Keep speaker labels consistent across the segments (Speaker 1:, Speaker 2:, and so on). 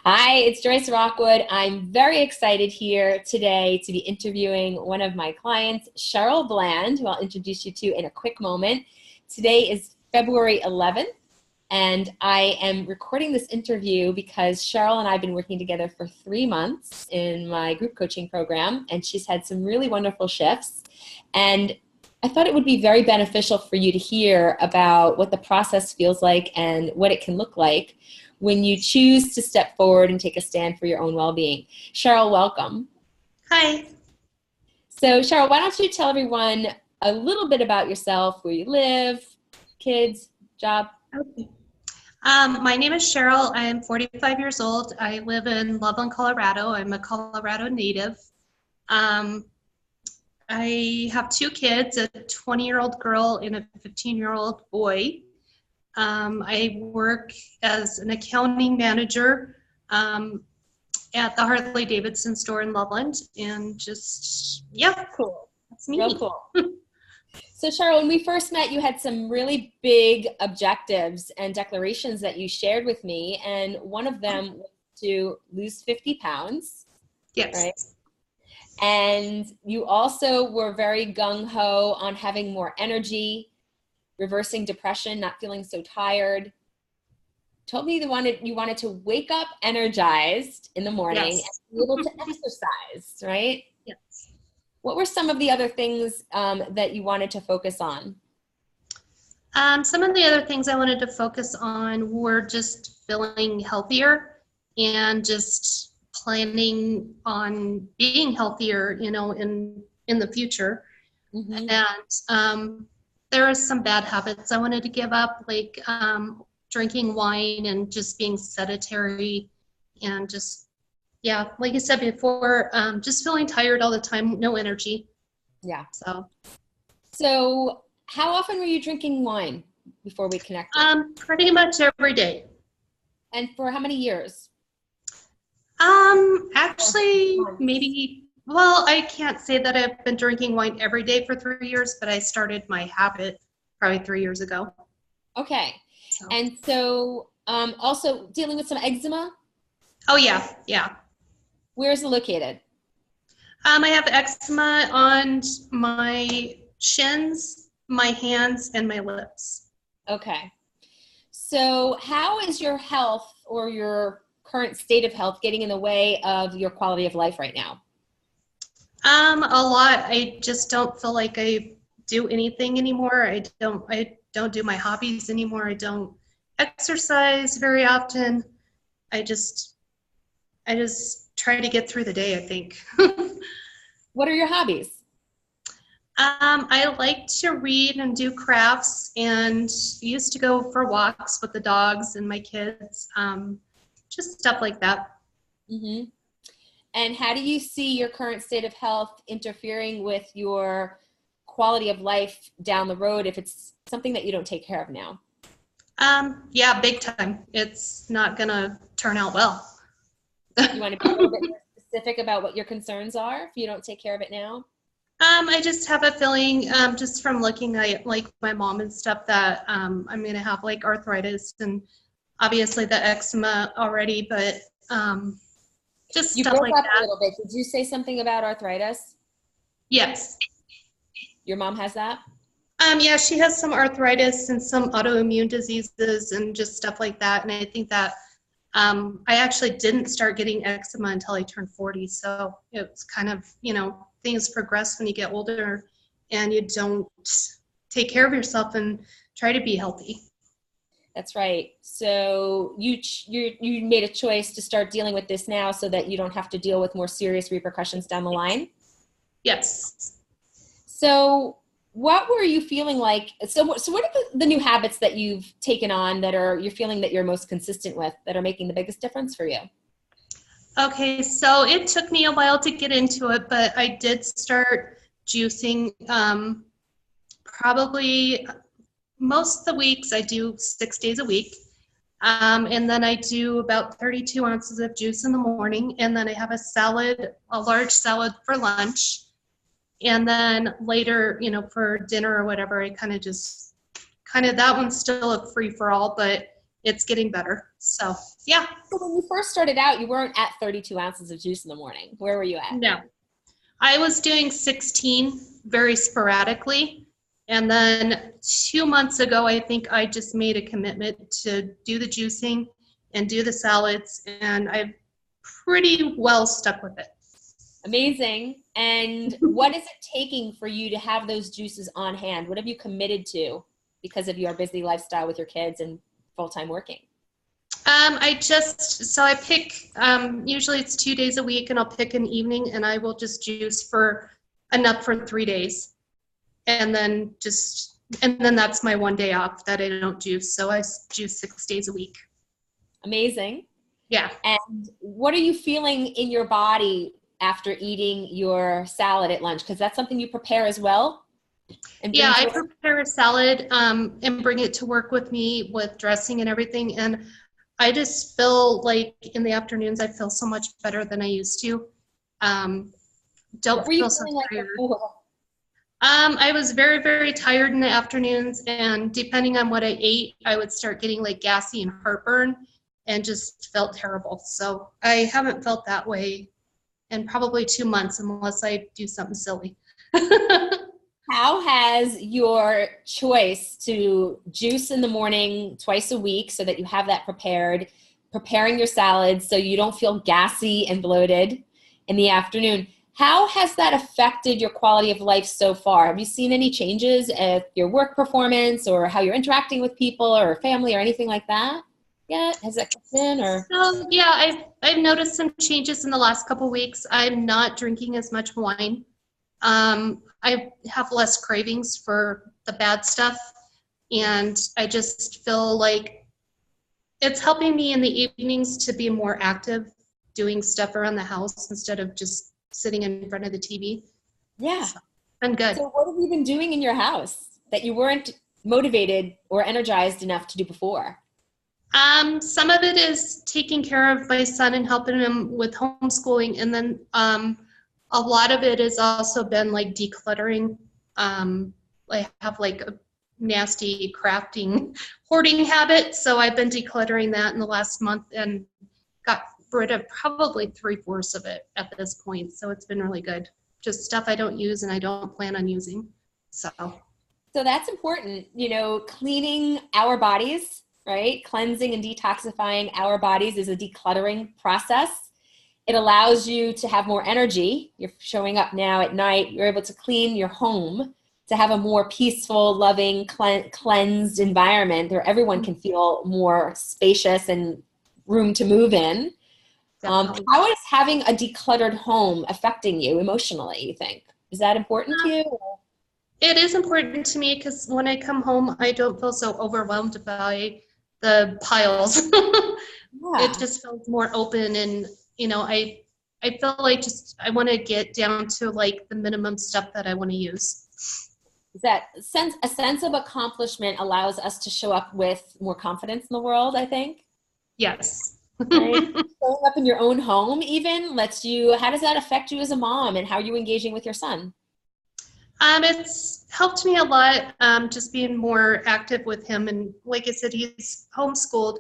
Speaker 1: Hi, it's Joyce Rockwood. I'm very excited here today to be interviewing one of my clients, Cheryl Bland, who I'll introduce you to in a quick moment. Today is February 11th, and I am recording this interview because Cheryl and I have been working together for 3 months in my group coaching program, and she's had some really wonderful shifts. And I thought it would be very beneficial for you to hear about what the process feels like and what it can look like when you choose to step forward and take a stand for your own well-being. Cheryl, welcome.
Speaker 2: Hi.
Speaker 1: So Cheryl, why don't you tell everyone a little bit about yourself, where you live, kids, job?
Speaker 2: Okay. My name is Cheryl. I am 45 years old. I live in Loveland, Colorado. I'm a Colorado native. I have 2 kids, a 20-year-old girl and a 15-year-old boy. I work as an accounting manager at the Harley Davidson store in Loveland, and just, yeah,
Speaker 1: Cool.
Speaker 2: that's me.
Speaker 1: Real cool. So Cheryl, when we first met, you had some really big objectives and declarations that you shared with me, and one of them was to lose 50 pounds.
Speaker 2: Yes.
Speaker 1: Right? And you also were very gung-ho on having more energy, reversing depression, not feeling so tired. Told me you wanted to wake up energized in the morning.
Speaker 2: Yes.
Speaker 1: And be able to exercise, right?
Speaker 2: Yes.
Speaker 1: What were some of the other things that you wanted to focus on?
Speaker 2: Some of the other things I wanted to focus on were just feeling healthier and just planning on being healthier, in the future.
Speaker 1: Mm-hmm.
Speaker 2: And there are some bad habits I wanted to give up, like drinking wine and just being sedentary, and just, yeah, like I said before, just feeling tired all the time, no energy.
Speaker 1: Yeah.
Speaker 2: So
Speaker 1: how often were you drinking wine before we connected?
Speaker 2: pretty much every day.
Speaker 1: And for how many years?
Speaker 2: Actually, maybe, well, I can't say that I've been drinking wine every day for 3 years, but I started my habit probably 3 years ago.
Speaker 1: Okay.
Speaker 2: So.
Speaker 1: And so also dealing with some eczema?
Speaker 2: Oh, yeah, yeah.
Speaker 1: Where is it located?
Speaker 2: I have eczema on my shins, my hands, and my lips.
Speaker 1: Okay. So how is your health or your current state of health getting in the way of your quality of life right now?
Speaker 2: A lot. I just don't feel like I do anything anymore. I don't do my hobbies anymore. I don't exercise very often. I just try to get through the day, I think.
Speaker 1: What are your hobbies?
Speaker 2: I like to read and do crafts, and used to go for walks with the dogs and my kids, just stuff like that.
Speaker 1: Mm-hmm. And how do you see your current state of health interfering with your quality of life down the road if it's something that you don't take care of now?
Speaker 2: Yeah, big time. It's not gonna turn out well.
Speaker 1: You want to be a little bit more specific about what your concerns are if you don't take care of it now?
Speaker 2: I just have a feeling, just from looking at like my mom and stuff, that I'm gonna have like arthritis and obviously the eczema already, but just
Speaker 1: You
Speaker 2: stuff
Speaker 1: broke
Speaker 2: like
Speaker 1: up a
Speaker 2: that.
Speaker 1: little bit. Did you say something about arthritis?
Speaker 2: Yes.
Speaker 1: Your mom has that?
Speaker 2: Yeah, she has some arthritis and some autoimmune diseases and just stuff like that. And I think that I actually didn't start getting eczema until I turned 40. So it's kind of, things progress when you get older and you don't take care of yourself and try to be healthy.
Speaker 1: That's right. So you made a choice to start dealing with this now so that you don't have to deal with more serious repercussions down the line?
Speaker 2: Yes.
Speaker 1: So what were you feeling like? So what are the new habits that you've taken on that you're feeling that you're most consistent with, that are making the biggest difference for you?
Speaker 2: Okay, so it took me a while to get into it, but I did start juicing. Probably most of the weeks I do 6 days a week. And then I do about 32 ounces of juice in the morning, and then I have a large salad for lunch. And then later, for dinner or whatever, I that one's still a free for all, but it's getting better. So, yeah.
Speaker 1: So when you first started out, you weren't at 32 ounces of juice in the morning. Where were you at?
Speaker 2: No. I was doing 16 very sporadically. And then 2 months ago, I think I just made a commitment to do the juicing and do the salads. And I've pretty well stuck with it.
Speaker 1: Amazing. And what is it taking for you to have those juices on hand? What have you committed to because of your busy lifestyle with your kids and full-time working?
Speaker 2: I pick, usually it's 2 days a week, and I'll pick an evening, and I will just juice for enough for 3 days. And then that's my 1 day off that I don't juice. So I juice 6 days a week.
Speaker 1: Amazing.
Speaker 2: Yeah.
Speaker 1: And what are you feeling in your body after eating your salad at lunch? Because that's something you prepare as well.
Speaker 2: Yeah, I prepare a salad and bring it to work with me with dressing and everything. And I just feel like in the afternoons, I feel so much better than I used to. Don't feel so tired. I was very, very tired in the afternoons, and depending on what I ate, I would start getting like gassy and heartburn and just felt terrible. So I haven't felt that way in probably 2 months unless I do something silly.
Speaker 1: How has your choice to juice in the morning twice a week so that you have that preparing your salads so you don't feel gassy and bloated in the afternoon, how has that affected your quality of life so far? Have you seen any changes at your work performance or how you're interacting with people or family or anything like that yet? Has that come in or?
Speaker 2: So, yeah, I've noticed some changes in the last couple of weeks. I'm not drinking as much wine. I have less cravings for the bad stuff, and I just feel like it's helping me in the evenings to be more active, doing stuff around the house instead of just sitting in front of the TV.
Speaker 1: Yeah.
Speaker 2: So, been good.
Speaker 1: So what have you been doing in your house that you weren't motivated or energized enough to do before?
Speaker 2: Some of it is taking care of my son and helping him with homeschooling, and then a lot of it has also been like decluttering. I have like a nasty crafting hoarding habit, so I've been decluttering that in the last month and got rid of probably 3/4 of it at this point. So it's been really good. Just stuff I don't use and I don't plan on using. So
Speaker 1: that's important, cleaning our bodies, right? Cleansing and detoxifying our bodies is a decluttering process. It allows you to have more energy. You're showing up now at night. You're able to clean your home to have a more peaceful, loving, cleansed environment where everyone can feel more spacious and room to move in. How is having a decluttered home affecting you emotionally, you think? Is that important to you?
Speaker 2: It is important to me because when I come home, I don't feel so overwhelmed by the piles.
Speaker 1: Yeah.
Speaker 2: It just feels more open, and I feel like I want to get down to like the minimum stuff that I want to use.
Speaker 1: That a sense of accomplishment allows us to show up with more confidence in the world, I think.
Speaker 2: Yes.
Speaker 1: Right? Showing up in your own home even lets you, how does that affect you as a mom, and how are you engaging with your son?
Speaker 2: It's helped me a lot, just being more active with him. And like I said, he's homeschooled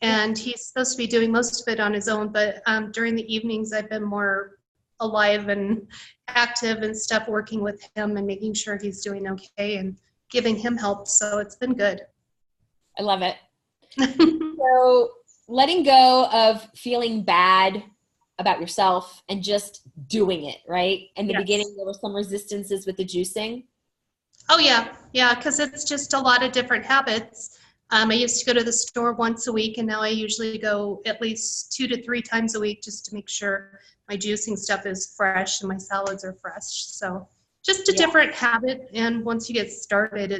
Speaker 2: and he's supposed to be doing most of it on his own. But during the evenings, I've been more alive and active and stuff, working with him and making sure he's doing okay and giving him help. So it's been good.
Speaker 1: I love it. So letting go of feeling bad about yourself and just doing it, right? In the beginning, there were some resistances with the juicing.
Speaker 2: Oh, yeah. Yeah, because it's just a lot of different habits. I used to go to the store once a week, and now I usually go at least 2 to 3 times a week just to make sure my juicing stuff is fresh and my salads are fresh. So just a different habit. And once you get started,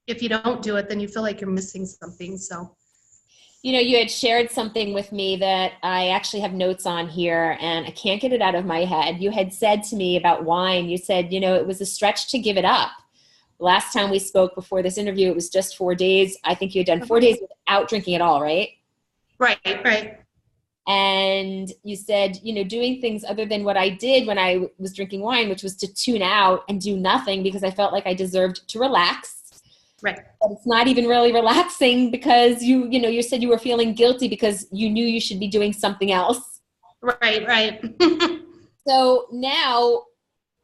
Speaker 2: if you don't do it, then you feel like you're missing something. So.
Speaker 1: You had shared something with me that I actually have notes on here, and I can't get it out of my head. You had said to me about wine, you said, it was a stretch to give it up. Last time we spoke before this interview, it was just 4 days. I think you had done 4 days without drinking at all, right?
Speaker 2: Right.
Speaker 1: And you said, doing things other than what I did when I was drinking wine, which was to tune out and do nothing because I felt like I deserved to relax.
Speaker 2: Right.
Speaker 1: But it's not even really relaxing because you said you were feeling guilty because you knew you should be doing something else.
Speaker 2: Right, right.
Speaker 1: So now,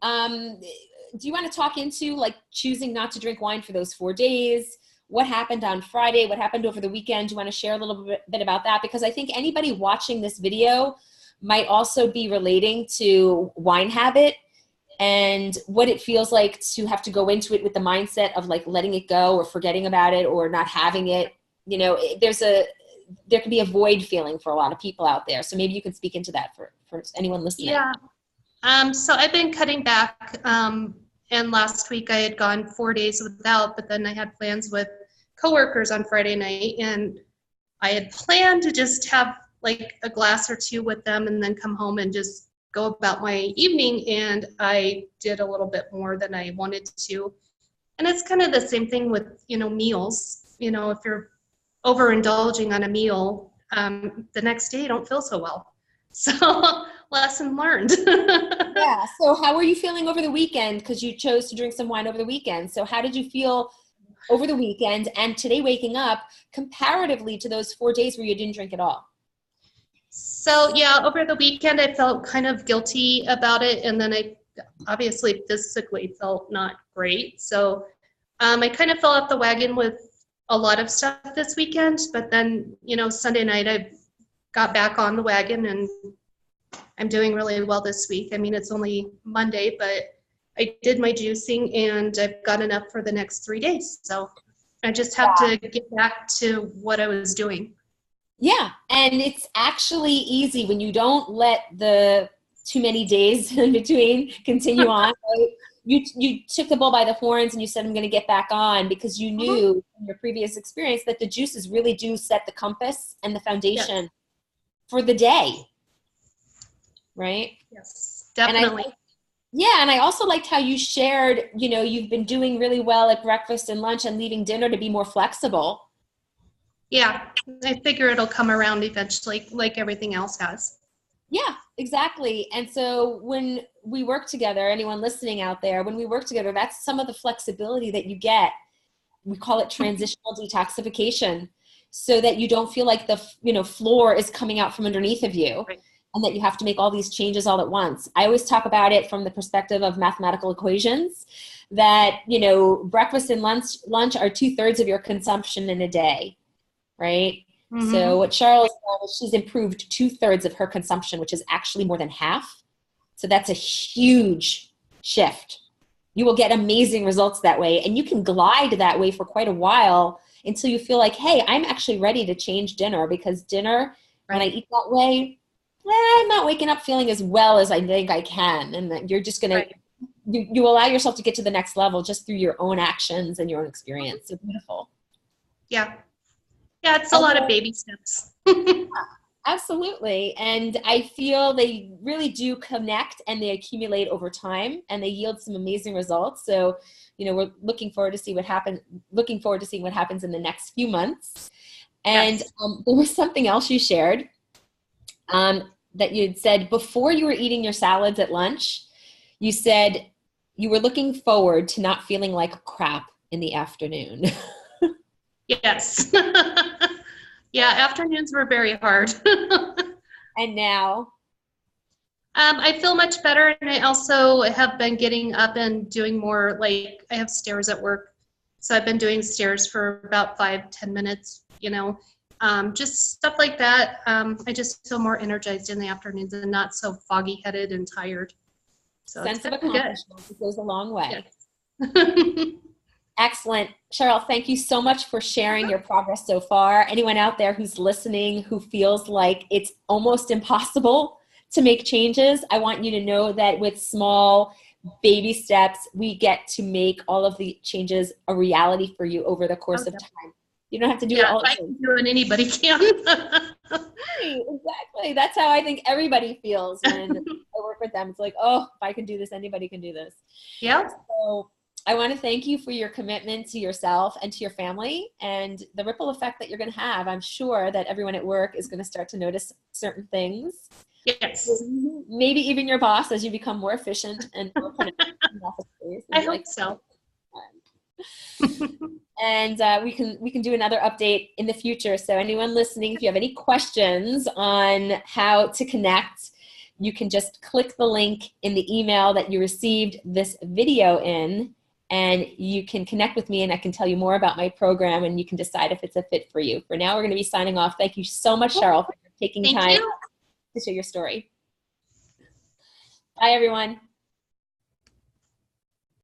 Speaker 1: do you want to talk into like choosing not to drink wine for those 4 days? What happened on Friday? What happened over the weekend? Do you want to share a little bit about that? Because I think anybody watching this video might also be relating to wine habit and what it feels like to have to go into it with the mindset of like letting it go or forgetting about it or not having it. There can be a void feeling for a lot of people out there. So maybe you can speak into that for anyone listening.
Speaker 2: Yeah. So I've been cutting back, and last week I had gone 4 days without, but then I had plans with coworkers on Friday night, and I had planned to just have like a glass or two with them and then come home and just go about my evening, and I did a little bit more than I wanted to. And it's kind of the same thing with, meals. If you're overindulging on a meal, the next day you don't feel so well. So lesson learned.
Speaker 1: Yeah. So how were you feeling over the weekend? Because you chose to drink some wine over the weekend. So how did you feel over the weekend and today waking up comparatively to those 4 days where you didn't drink at all?
Speaker 2: So yeah, over the weekend I felt kind of guilty about it, and then I obviously physically felt not great. So I kind of fell off the wagon with a lot of stuff this weekend, but then Sunday night I got back on the wagon, and I'm doing really well this week. I mean, it's only Monday, but I did my juicing and I've got enough for the next 3 days. So I just have to get back to what I was doing.
Speaker 1: Yeah. And it's actually easy when you don't let the too many days in between continue on. Right? You took the bull by the horns and you said, I'm going to get back on, because you knew from your previous experience that the juices really do set the compass and the foundation for the day. Right?
Speaker 2: Yes, definitely.
Speaker 1: And I also liked how you shared, you've been doing really well at breakfast and lunch and leaving dinner to be more flexible.
Speaker 2: Yeah, I figure it'll come around eventually, like everything else has.
Speaker 1: Yeah, exactly. And so when we work together, anyone listening out there, when we work together, that's some of the flexibility that you get. We call it transitional detoxification, so that you don't feel like the floor is coming out from underneath of you. Right. And that you have to make all these changes all at once. I always talk about it from the perspective of mathematical equations, that, breakfast and lunch are 2/3 of your consumption in a day, right? Mm-hmm. So what Cheryl has done is she's improved 2/3 of her consumption, which is actually more than half. So that's a huge shift. You will get amazing results that way. And you can glide that way for quite a while until you feel like, hey, I'm actually ready to change dinner, because dinner, when I eat that way, I'm not waking up feeling as well as I think I can. And that you're just going to, you allow yourself to get to the next level just through your own actions and your own experience. So beautiful.
Speaker 2: Yeah. Yeah, it's a lot of baby steps.
Speaker 1: Absolutely. And I feel they really do connect and they accumulate over time and they yield some amazing results. So, we're looking forward to seeing what happens in the next few months. And there was something else you shared that you'd said before you were eating your salads at lunch. You said you were looking forward to not feeling like crap in the afternoon.
Speaker 2: Yes. Yeah, afternoons were very hard.
Speaker 1: And now?
Speaker 2: I feel much better, and I also have been getting up and doing more, like I have stairs at work. So I've been doing stairs for about 5-10 minutes, just stuff like that. I just feel more energized in the afternoons and not so foggy-headed and tired. So
Speaker 1: sense of accomplishment goes a long way.
Speaker 2: Yes.
Speaker 1: Excellent. Cheryl, thank you so much for sharing your progress so far. Anyone out there who's listening who feels like it's almost impossible to make changes, I want you to know that with small baby steps, we get to make all of the changes a reality for you over the course of time. You don't have to do it all at once.
Speaker 2: I can do it, anybody can.
Speaker 1: Exactly. That's how I think everybody feels when I work with them. It's like, oh, if I can do this, anybody can do this.
Speaker 2: Yeah.
Speaker 1: So I want to thank you for your commitment to yourself and to your family and the ripple effect that you're going to have. I'm sure that everyone at work is going to start to notice certain things.
Speaker 2: Yes.
Speaker 1: Maybe even your boss as you become more efficient and more productive in office space.
Speaker 2: I hope so.
Speaker 1: And we can do another update in the future. So anyone listening, if you have any questions on how to connect, you can just click the link in the email that you received this video in, and you can connect with me and I can tell you more about my program and you can decide if it's a fit for you. For now, we're going to be signing off. Thank you so much, Cheryl, for taking time to share your story. Bye, everyone.